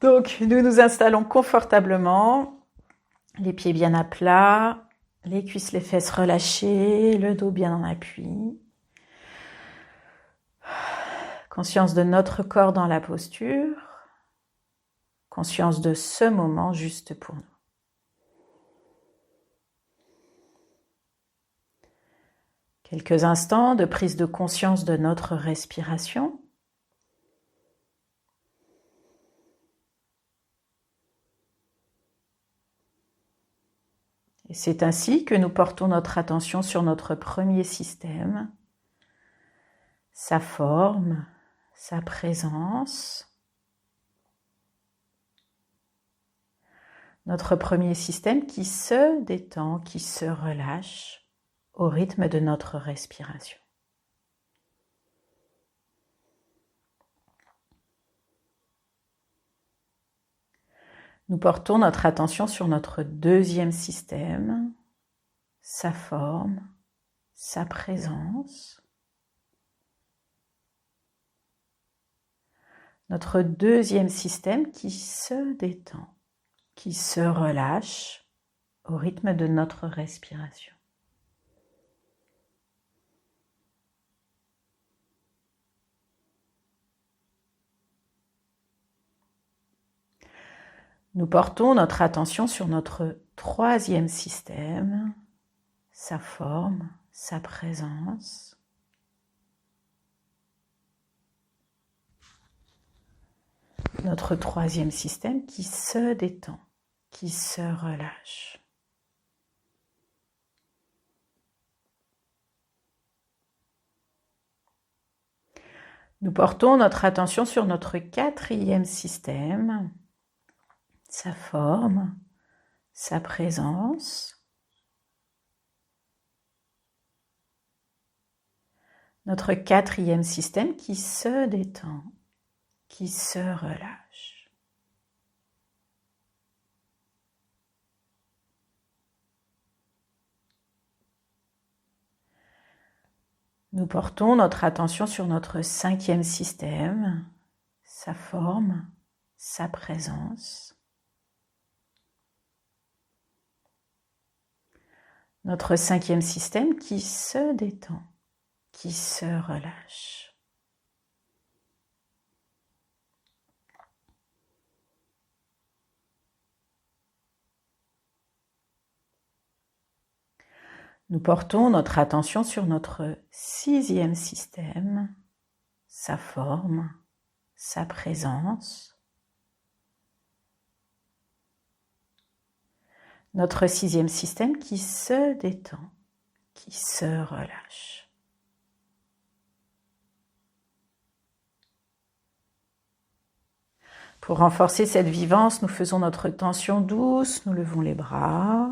Donc, nous nous installons confortablement, les pieds bien à plat, les cuisses, les fesses relâchées, le dos bien en appui. Conscience de notre corps dans la posture, conscience de ce moment juste pour nous. Quelques instants de prise de conscience de notre respiration. Et c'est ainsi que nous portons notre attention sur notre premier système, sa forme, sa présence. Notre premier système qui se détend, qui se relâche au rythme de notre respiration. Nous portons notre attention sur notre deuxième système, sa forme, sa présence. Notre deuxième système qui se détend, qui se relâche au rythme de notre respiration. Nous portons notre attention sur notre troisième système, sa forme, sa présence. Notre troisième système qui se détend, qui se relâche. Nous portons notre attention sur notre quatrième système, sa forme, sa présence. Notre quatrième système qui se détend, qui se relâche. Nous portons notre attention sur notre cinquième système, sa forme, sa présence. Notre cinquième système qui se détend, qui se relâche. Nous portons notre attention sur notre sixième système, sa forme, sa présence. Notre sixième système qui se détend, qui se relâche. Pour renforcer cette vivance, nous faisons notre tension douce, nous levons les bras,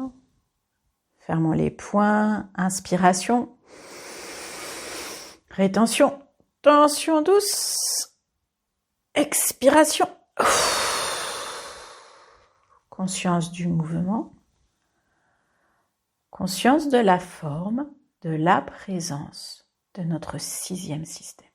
fermons les poings, inspiration, rétention, tension douce, expiration, conscience du mouvement. Conscience de la forme, de la présence de notre sixième système.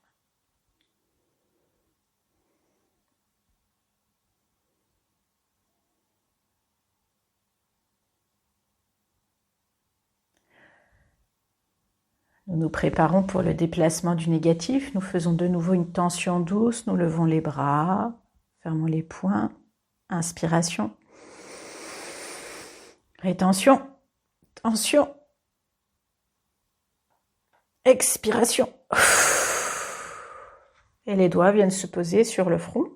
Nous nous préparons pour le déplacement du négatif. Nous faisons de nouveau une tension douce. Nous levons les bras, fermons les poings. Inspiration. Rétention. Tension. Expiration. Et les doigts viennent se poser sur le front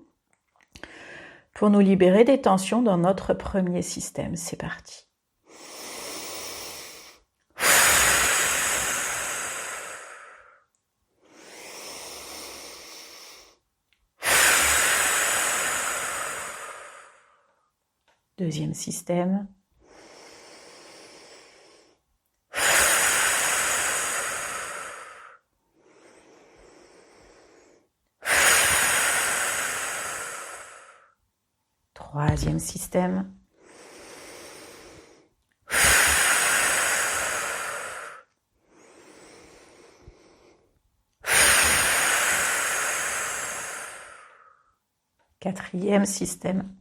pour nous libérer des tensions dans notre premier système. C'est parti. Deuxième système. Troisième système. 4e système.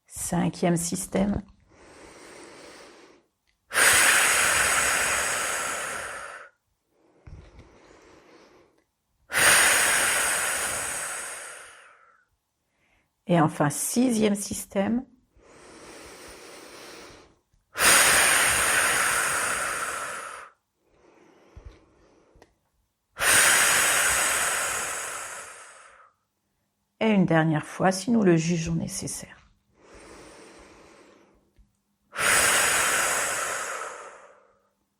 Cinquième système. Et enfin, 6e système. Et une dernière fois, si nous le jugeons nécessaire.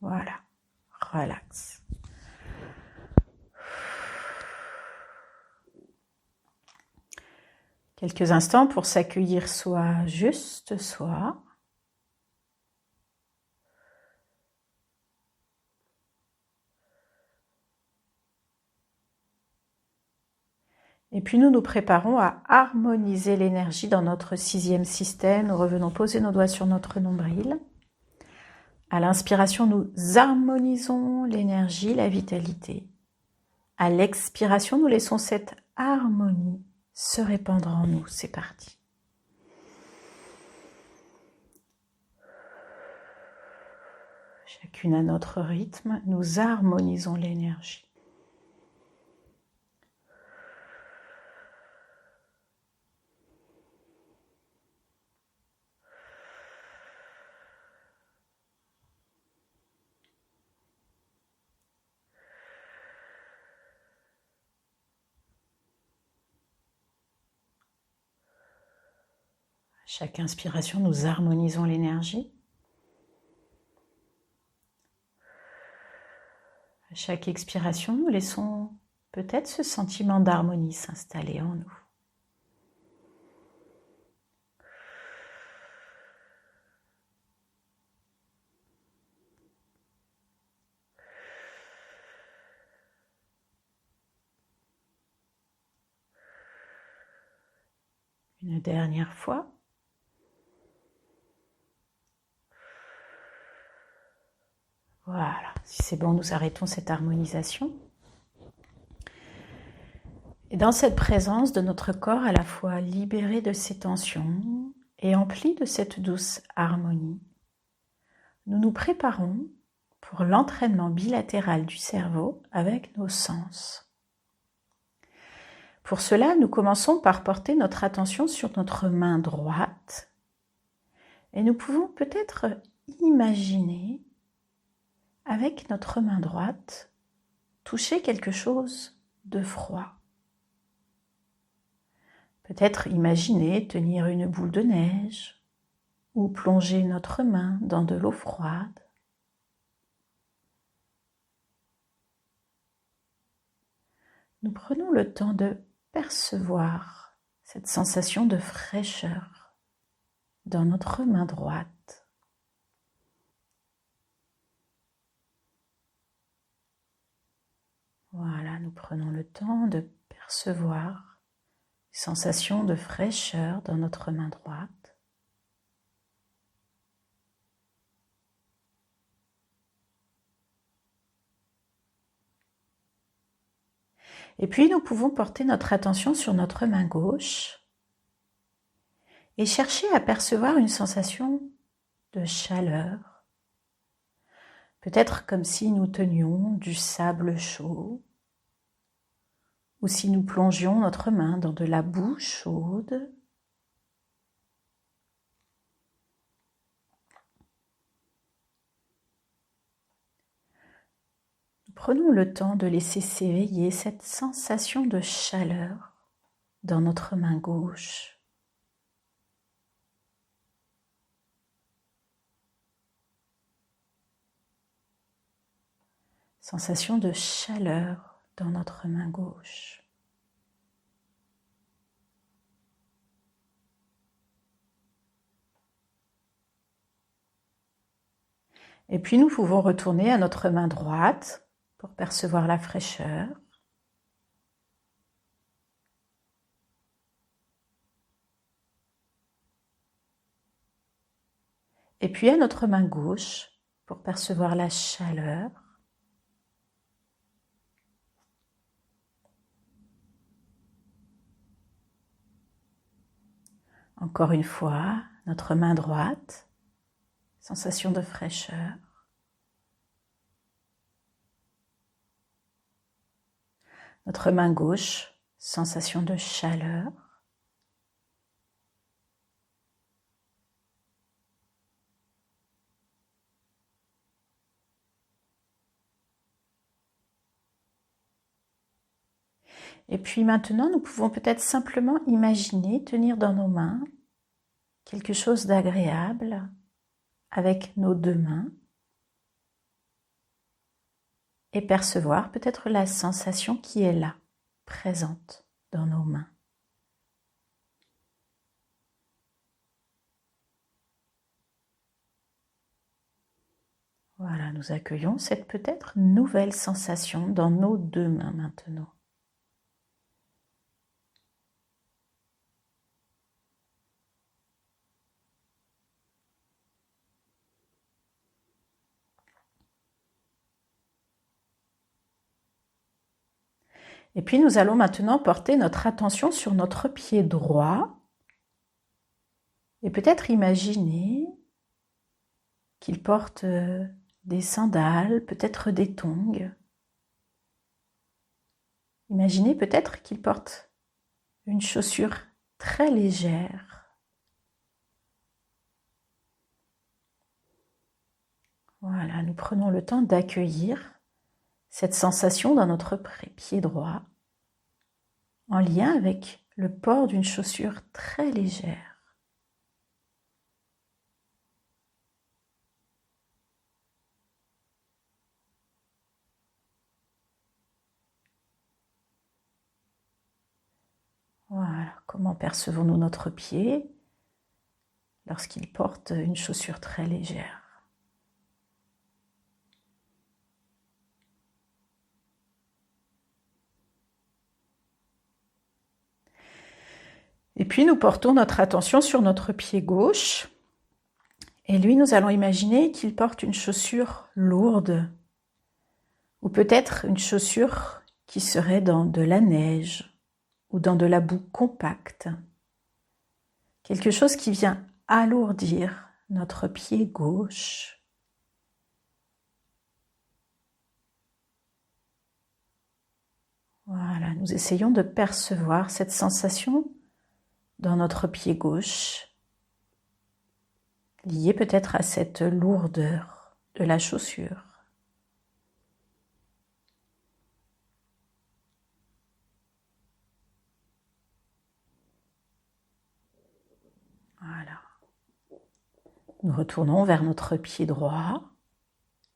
Voilà, relax. Quelques instants pour s'accueillir soi, juste soi. Et puis nous nous préparons à harmoniser l'énergie dans notre 6e système. Nous revenons poser nos doigts sur notre nombril. À l'inspiration, nous harmonisons l'énergie, la vitalité. À l'expiration, nous laissons cette harmonie se répandre en nous. C'est parti. Chacune à notre rythme, nous harmonisons l'énergie. À chaque inspiration, nous harmonisons l'énergie. À chaque expiration, nous laissons peut-être ce sentiment d'harmonie s'installer en nous. Une dernière fois. Voilà, si c'est bon, nous arrêtons cette harmonisation. Et dans cette présence de notre corps à la fois libéré de ses tensions et empli de cette douce harmonie, nous nous préparons pour l'entraînement bilatéral du cerveau avec nos sens. Pour cela, nous commençons par porter notre attention sur notre main droite et nous pouvons peut-être imaginer avec notre main droite toucher quelque chose de froid. Peut-être imaginer tenir une boule de neige ou plonger notre main dans de l'eau froide. Nous prenons le temps de percevoir cette sensation de fraîcheur dans notre main droite. Voilà, nous prenons le temps de percevoir une sensation de fraîcheur dans notre main droite. Et puis nous pouvons porter notre attention sur notre main gauche et chercher à percevoir une sensation de chaleur. Peut-être comme si nous tenions du sable chaud ou si nous plongions notre main dans de la boue chaude. Nous prenons le temps de laisser s'éveiller cette sensation de chaleur dans notre main gauche. Sensation de chaleur dans notre main gauche. Et puis nous pouvons retourner à notre main droite pour percevoir la fraîcheur. Et puis à notre main gauche pour percevoir la chaleur. Encore une fois, notre main droite, sensation de fraîcheur. Notre main gauche, sensation de chaleur. Et puis maintenant, nous pouvons peut-être simplement imaginer tenir dans nos mains quelque chose d'agréable avec nos deux mains et percevoir peut-être la sensation qui est là, présente dans nos mains. Voilà, nous accueillons cette peut-être nouvelle sensation dans nos deux mains maintenant. Et puis nous allons maintenant porter notre attention sur notre pied droit et peut-être imaginer qu'il porte des sandales, peut-être des tongs. Imaginez peut-être qu'il porte une chaussure très légère. Voilà, nous prenons le temps d'accueillir cette sensation dans notre pied droit en lien avec le port d'une chaussure très légère. Voilà, comment percevons-nous notre pied lorsqu'il porte une chaussure très légère? Et puis nous portons notre attention sur notre pied gauche. Et lui, nous allons imaginer qu'il porte une chaussure lourde. Ou peut-être une chaussure qui serait dans de la neige ou dans de la boue compacte. Quelque chose qui vient alourdir notre pied gauche. Voilà, nous essayons de percevoir cette sensation dans notre pied gauche, liée peut-être à cette lourdeur de la chaussure. Voilà. Nous retournons vers notre pied droit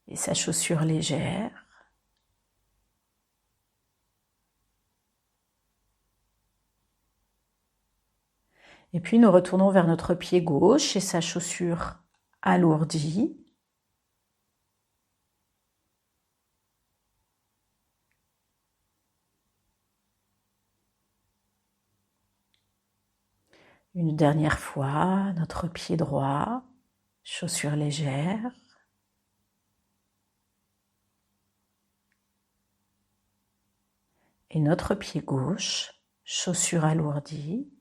et sa chaussure légère. Et puis nous retournons vers notre pied gauche et sa chaussure alourdie. Une dernière fois, notre pied droit, chaussure légère. Et notre pied gauche, chaussure alourdie.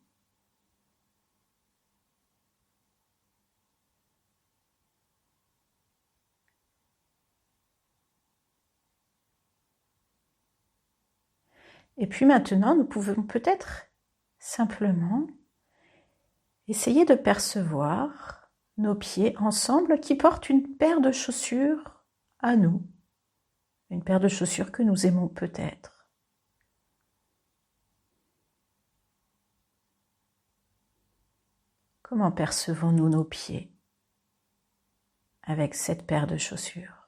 Et puis maintenant, nous pouvons peut-être simplement essayer de percevoir nos pieds ensemble qui portent une paire de chaussures à nous. Une paire de chaussures que nous aimons peut-être. Comment percevons-nous nos pieds avec cette paire de chaussures ?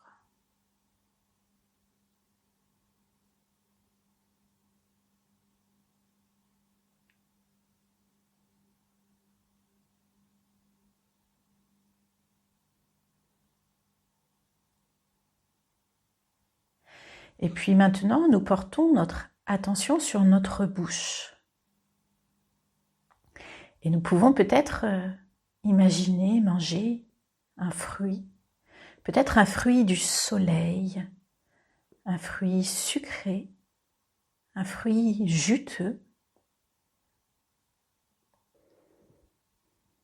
Et puis maintenant, nous portons notre attention sur notre bouche. Et nous pouvons peut-être imaginer manger un fruit, peut-être un fruit du soleil, un fruit sucré, un fruit juteux.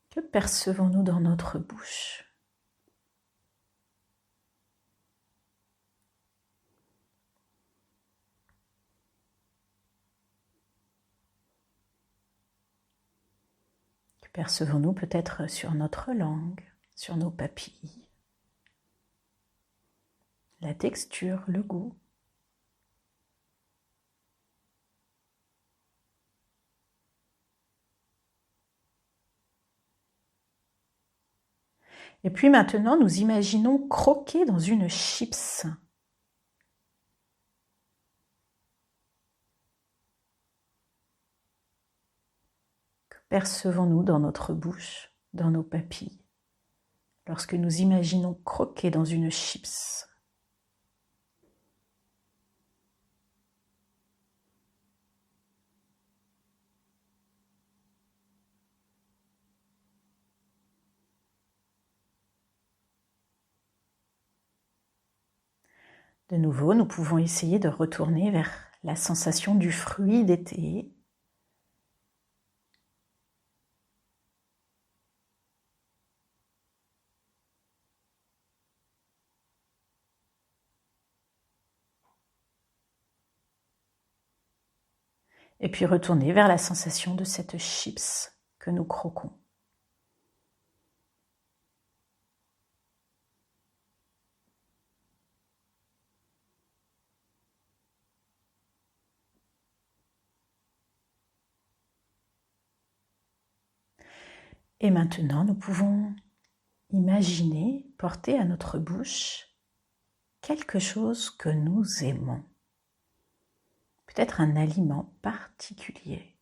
Que percevons-nous dans notre bouche ? Que percevons-nous peut-être sur notre langue, sur nos papilles ? La texture, le goût. Et puis maintenant, nous imaginons croquer dans une chips. Que percevons-nous dans notre bouche, dans nos papilles, lorsque nous imaginons croquer dans une chips ? De nouveau, nous pouvons essayer de retourner vers la sensation du fruit d'été. Et puis retourner vers la sensation de cette chips que nous croquons. Et maintenant, nous pouvons imaginer porter à notre bouche quelque chose que nous aimons. Peut-être un aliment particulier.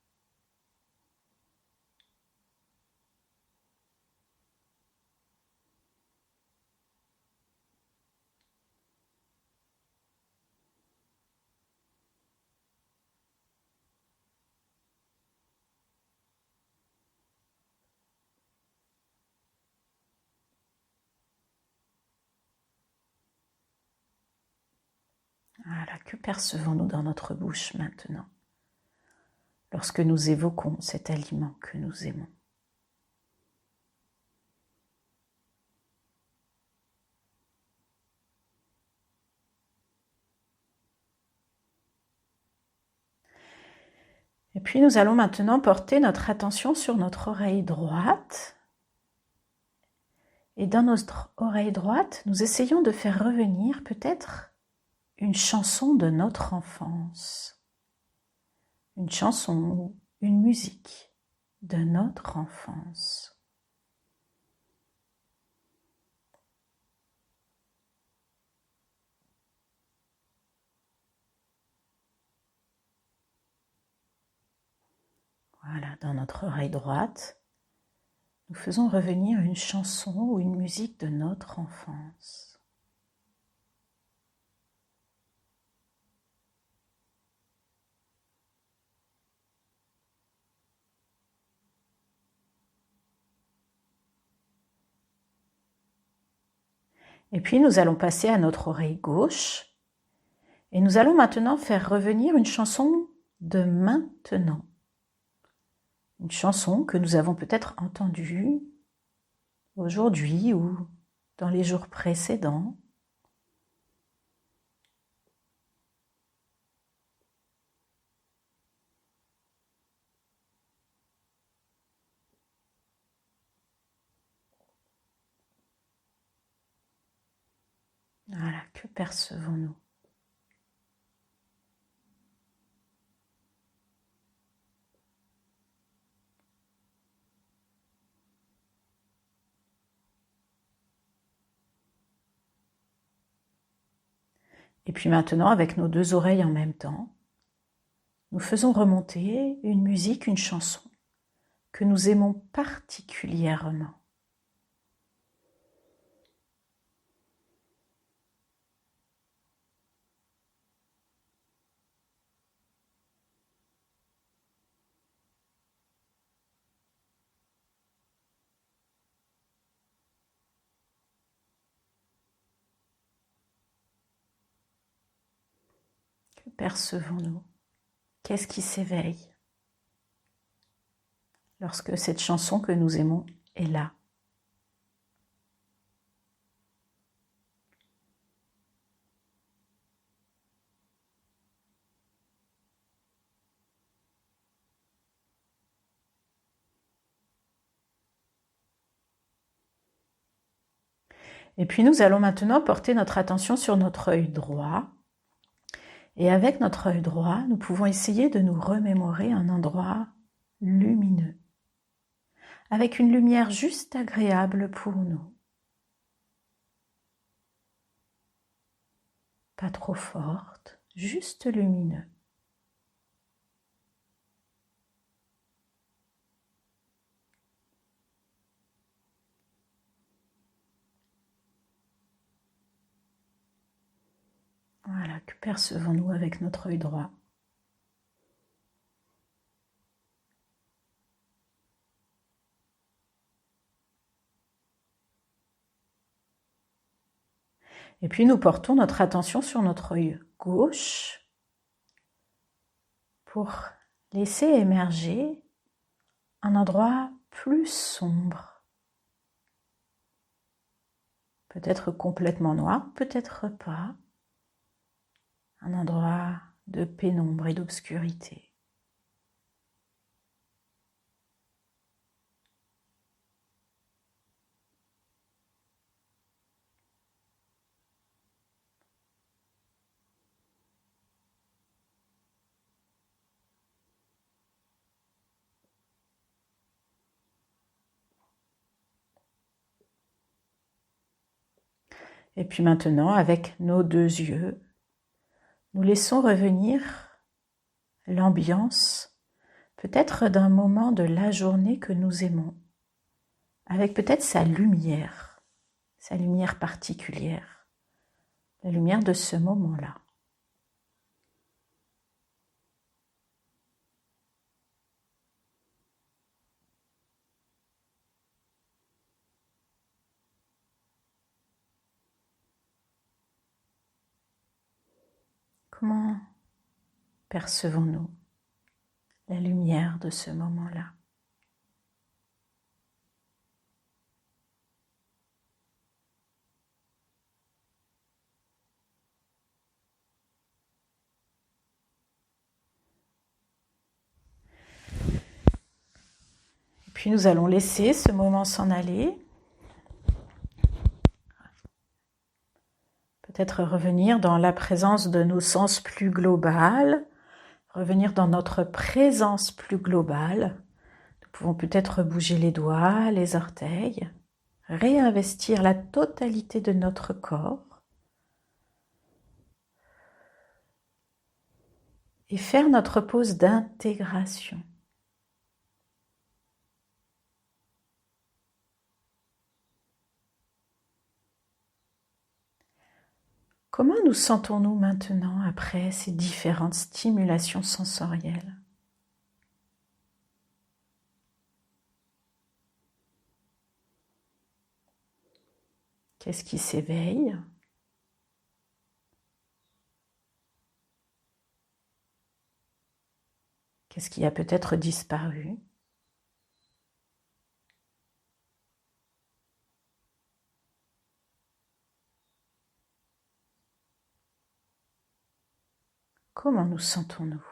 Voilà, que percevons-nous dans notre bouche maintenant, lorsque nous évoquons cet aliment que nous aimons ? Et puis nous allons maintenant porter notre attention sur notre oreille droite. Et dans notre oreille droite, nous essayons de faire revenir peut-être une chanson de notre enfance. Une chanson ou une musique de notre enfance. Voilà, dans notre oreille droite, nous faisons revenir une chanson ou une musique de notre enfance. Et puis nous allons passer à notre oreille gauche et nous allons maintenant faire revenir une chanson de maintenant. Une chanson que nous avons peut-être entendue aujourd'hui ou dans les jours précédents. Voilà, que percevons-nous ? Et puis maintenant, avec nos deux oreilles en même temps, nous faisons remonter une musique, une chanson que nous aimons particulièrement. Que percevons-nous? Qu'est-ce qui s'éveille lorsque cette chanson que nous aimons est là? Et puis nous allons maintenant porter notre attention sur notre œil droit. Et avec notre œil droit, nous pouvons essayer de nous remémorer un endroit lumineux, avec une lumière juste agréable pour nous. Pas trop forte, juste lumineux. Voilà, que percevons-nous avec notre œil droit? Et puis nous portons notre attention sur notre œil gauche pour laisser émerger un endroit plus sombre. Peut-être complètement noir, peut-être pas. Un endroit de pénombre et d'obscurité. Et puis maintenant, avec nos deux yeux, nous laissons revenir l'ambiance, peut-être d'un moment de la journée que nous aimons, avec peut-être sa lumière particulière, la lumière de ce moment-là. Comment percevons-nous la lumière de ce moment-là? Et puis nous allons laisser ce moment s'en aller. Peut-être revenir dans la présence de nos sens plus globales, revenir dans notre présence plus globale. Nous pouvons peut-être bouger les doigts, les orteils, réinvestir la totalité de notre corps et faire notre pause d'intégration. Comment nous sentons-nous maintenant après ces différentes stimulations sensorielles ? Qu'est-ce qui s'éveille ? Qu'est-ce qui a peut-être disparu ? Comment nous sentons-nous ?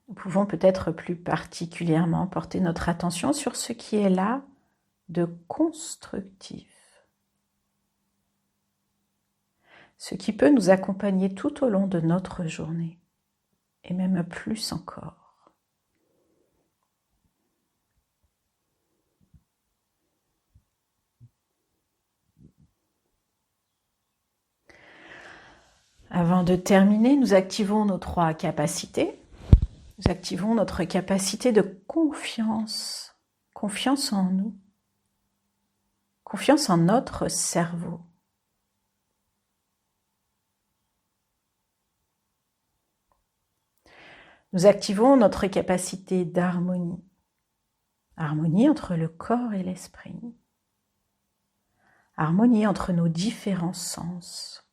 Nous pouvons peut-être plus particulièrement porter notre attention sur ce qui est là de constructif. Ce qui peut nous accompagner tout au long de notre journée, et même plus encore. Avant de terminer, nous activons nos 3 capacités. Nous activons notre capacité de confiance, confiance en nous, confiance en notre cerveau. Nous activons notre capacité d'harmonie Harmonie entre le corps et l'esprit. Harmonie entre nos différents sens.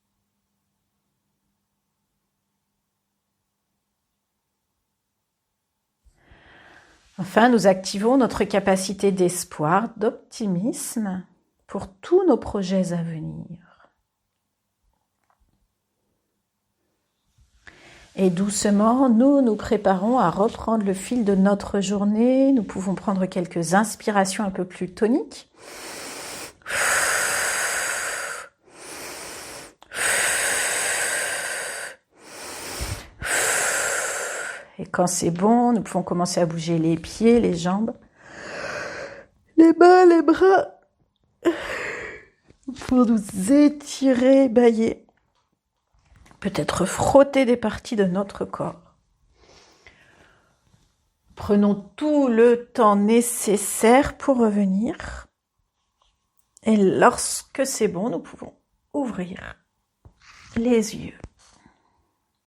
Enfin, nous activons notre capacité d'espoir, d'optimisme pour tous nos projets à venir. Et doucement, nous nous préparons à reprendre le fil de notre journée. Nous pouvons prendre quelques inspirations un peu plus toniques. Et quand c'est bon, nous pouvons commencer à bouger les pieds, les jambes, les mains, les bras. Nous pouvons nous étirer, bâiller. Peut-être frotter des parties de notre corps. Prenons tout le temps nécessaire pour revenir. Et lorsque c'est bon, nous pouvons ouvrir les yeux.